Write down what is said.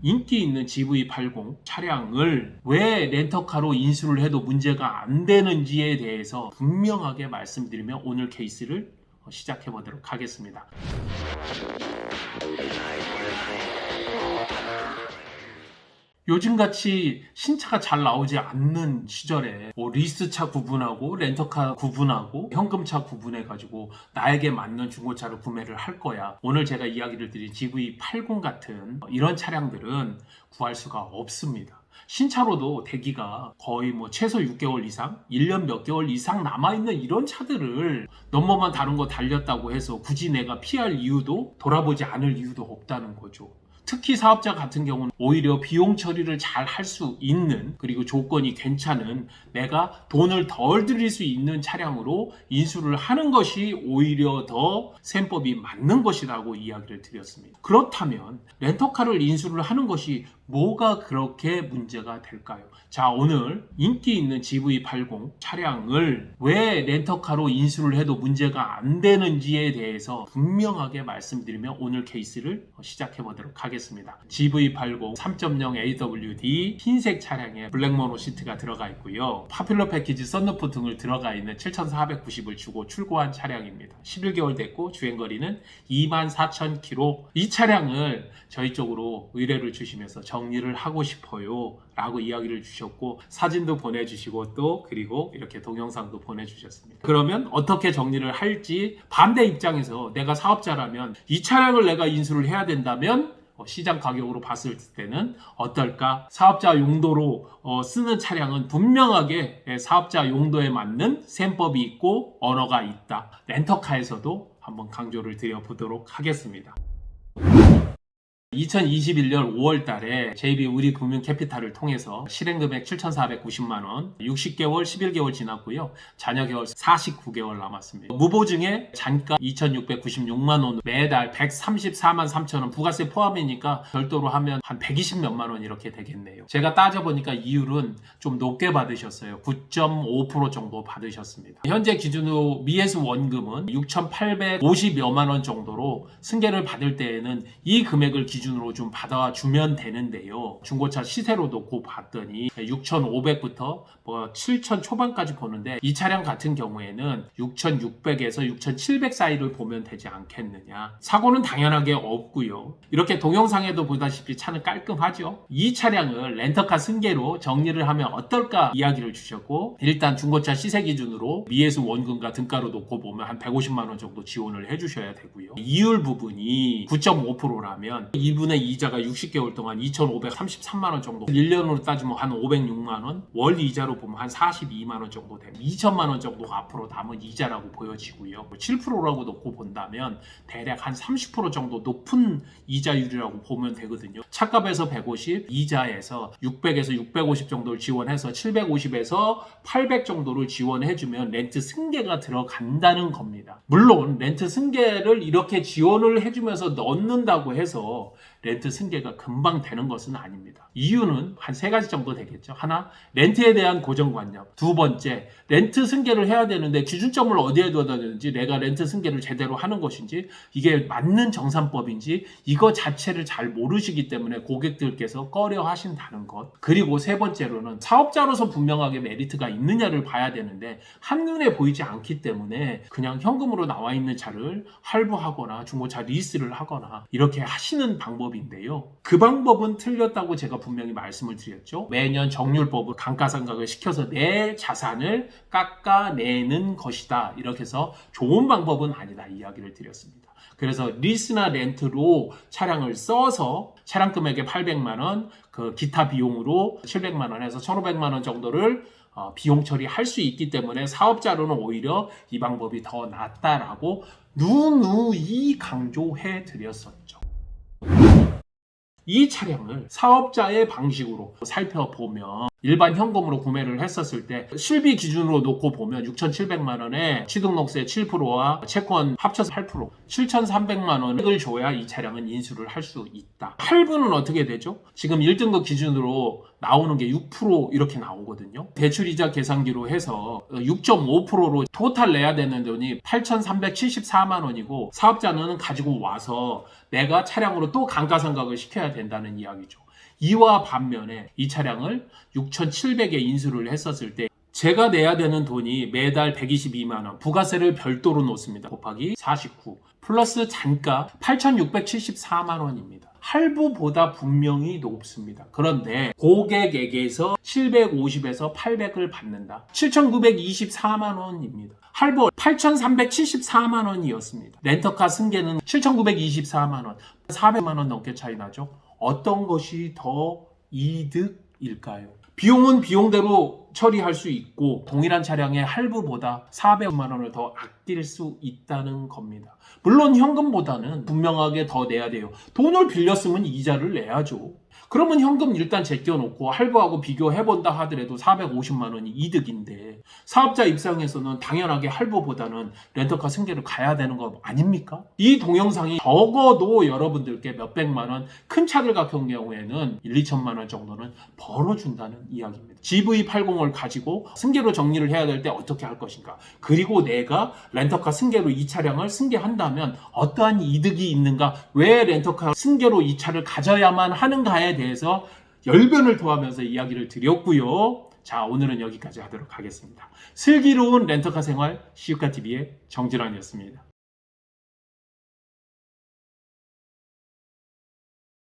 인기 있는 GV80 차량을 왜 렌터카로 인수를 해도 문제가 안 되는지에 대해서 분명하게 말씀드리며 오늘 케이스를 시작해 보도록 하겠습니다. 요즘같이 신차가 잘 나오지 않는 시절에 리스차 구분하고 렌터카 구분하고 현금차 구분해가지고 나에게 맞는 중고차를 구매를 할 거야. 오늘 제가 이야기를 드린 GV80 같은 이런 차량들은 구할 수가 없습니다. 신차로도 대기가 거의 최소 6개월 이상, 1년 몇 개월 이상 남아있는 이런 차들을 넘버만 다른 거 달렸다고 해서 굳이 내가 피할 이유도 돌아보지 않을 이유도 없다는 거죠. 특히 사업자 같은 경우는 오히려 비용 처리를 잘 할 수 있는, 그리고 조건이 괜찮은, 내가 돈을 덜 들일 수 있는 차량으로 인수를 하는 것이 오히려 더 셈법이 맞는 것이라고 이야기를 드렸습니다. 그렇다면 렌터카를 인수를 하는 것이 뭐가 그렇게 문제가 될까요? 자, 오늘 인기 있는 GV80 차량을 왜 렌터카로 인수를 해도 문제가 안 되는지에 대해서 분명하게 말씀드리며 오늘 케이스를 시작해 보도록 하겠습니다. GV80 3.0 AWD 흰색 차량에 블랙모노 시트가 들어가 있고요. 파퓰러 패키지 썬루프 등을 들어가 있는 7,490을 주고 출고한 차량입니다. 11개월 됐고 주행거리는 24,000km. 이 차량을 저희 쪽으로 의뢰를 주시면서 정리를 하고 싶어요 라고 이야기를 주셨고, 사진도 보내주시고 또 그리고 이렇게 동영상도 보내주셨습니다. 그러면 어떻게 정리를 할지, 반대 입장에서 내가 사업자라면 이 차량을 내가 인수를 해야 된다면 시장 가격으로 봤을 때는 어떨까? 사업자 용도로 쓰는 차량은 분명하게 사업자 용도에 맞는 셈법이 있고 언어가 있다. 렌터카에서도 한번 강조를 드려보도록 하겠습니다. 2021년 5월 달에 JB 우리금융캐피탈을 통해서 실행금액 7,490만원, 60개월, 11개월 지났고요. 잔여개월 49개월 남았습니다. 무보증에 잔가 2,696만원, 매달 134만 3천원, 부가세 포함이니까 별도로 하면 한 120몇만원 이렇게 되겠네요. 제가 따져보니까 이율은 좀 높게 받으셨어요. 9.5% 정도 받으셨습니다. 현재 기준으로 미해수 원금은 6,850여만원 정도로 승계를 받을 때에는 이 금액을 기준으로 좀 받아주면 되는데요. 중고차 시세로 놓고 봤더니 6,500부터 7,000 초반까지 보는데, 이 차량 같은 경우에는 6,600에서 6,700 사이를 보면 되지 않겠느냐. 사고는 당연하게 없고요. 이렇게 동영상에도 보다시피 차는 깔끔하죠. 이 차량을 렌터카 승계로 정리를 하면 어떨까 이야기를 주셨고, 일단 중고차 시세 기준으로 미해수 원금과 등가로 놓고 보면 한 150만원 정도 지원을 해주셔야 되고요. 이율 부분이 9.5%라면 2분의 이자가 60개월 동안 2,533만원 정도, 1년으로 따지면 한 506만원, 월 이자로 보면 한 42만원 정도 됩니다. 2천만원 정도가 앞으로 남은 이자라고 보여지고요. 7%라고 놓고 본다면 대략 한 30% 정도 높은 이자율이라고 보면 되거든요. 차값에서 150, 이자에서 600에서 650 정도를 지원해서 750에서 800 정도를 지원해주면 렌트 승계가 들어간다는 겁니다. 물론 렌트 승계를 이렇게 지원을 해주면서 넣는다고 해서 렌트 승계가 금방 되는 것은 아닙니다. 이유는 한 3가지 정도 되겠죠. 하나, 렌트에 대한 고정관념. 두 번째, 렌트 승계를 해야 되는데 기준점을 어디에 둬야 되는지, 내가 렌트 승계를 제대로 하는 것인지, 이게 맞는 정산법인지 이거 자체를 잘 모르시기 때문에 고객들께서 꺼려 하신다는 것. 그리고 세 번째로는 사업자로서 분명하게 메리트가 있느냐를 봐야 되는데 한눈에 보이지 않기 때문에 그냥 현금으로 나와 있는 차를 할부하거나 중고차 리스를 하거나 이렇게 하시는 방법인데요. 그 방법은 틀렸다고 제가 분명히 말씀을 드렸죠. 매년 정률법으로 감가상각을 시켜서 내 자산을 깎아내는 것이다. 이렇게 해서 좋은 방법은 아니다 이야기를 드렸습니다. 그래서 리스나 렌트로 차량을 써서 차량 금액의 800만원, 그 기타 비용으로 700만원 해서 1,500만원 정도를 비용 처리할 수 있기 때문에 사업자로는 오히려 이 방법이 더 낫다라고 누누이 강조해 드렸었죠. 이 차량을 사업자의 방식으로 살펴보면 일반 현금으로 구매를 했었을 때 실비 기준으로 놓고 보면 6,700만 원에 취등록세 7%와 채권 합쳐서 8%, 7,300만 원을 줘야 이 차량은 인수를 할 수 있다. 할부는 어떻게 되죠? 지금 1등급 기준으로 나오는 게 6% 이렇게 나오거든요. 대출이자 계산기로 해서 6.5%로 토탈 내야 되는 돈이 8,374만 원이고 사업자는 가지고 와서 내가 차량으로 또 감가상각을 시켜야 된다는 이야기죠. 이와 반면에 이 차량을 6,700에 인수를 했었을 때 제가 내야 되는 돈이 매달 122만 원, 부가세를 별도로 놓습니다. 곱하기 49 플러스 잔가 8,674만 원입니다. 할부보다 분명히 높습니다. 그런데 고객에게서 750에서 800을 받는다. 7,924만 원입니다. 할부 8,374만 원이었습니다. 렌터카 승계는 7,924만 원, 400만 원 넘게 차이 나죠. 어떤 것이 더 이득일까요? 비용은 비용대로 처리할 수 있고 동일한 차량의 할부보다 400만 원을 더 아낄 수 있다는 겁니다. 물론 현금보다는 분명하게 더 내야 돼요. 돈을 빌렸으면 이자를 내야죠. 그러면 현금 일단 제껴놓고 할부하고 비교해본다 하더라도 450만 원이 이득인데 사업자 입장에서는 당연하게 할부보다는 렌터카 승계를 가야 되는 거 아닙니까? 이 동영상이 적어도 여러분들께 몇백만 원, 큰 차들 같은 경우에는 1, 2천만 원 정도는 벌어준다는 이야기입니다. GV80을 가지고 승계로 정리를 해야 될 때 어떻게 할 것인가? 그리고 내가 렌터카 승계로 이 차량을 승계한다면 어떠한 이득이 있는가? 왜 렌터카 승계로 이 차를 가져야만 하는가에 대해서 열변을 토하면서 이야기를 드렸고요. 자, 오늘은 여기까지 하도록 하겠습니다. 슬기로운 렌터카 생활 시우카TV의 정진환이었습니다.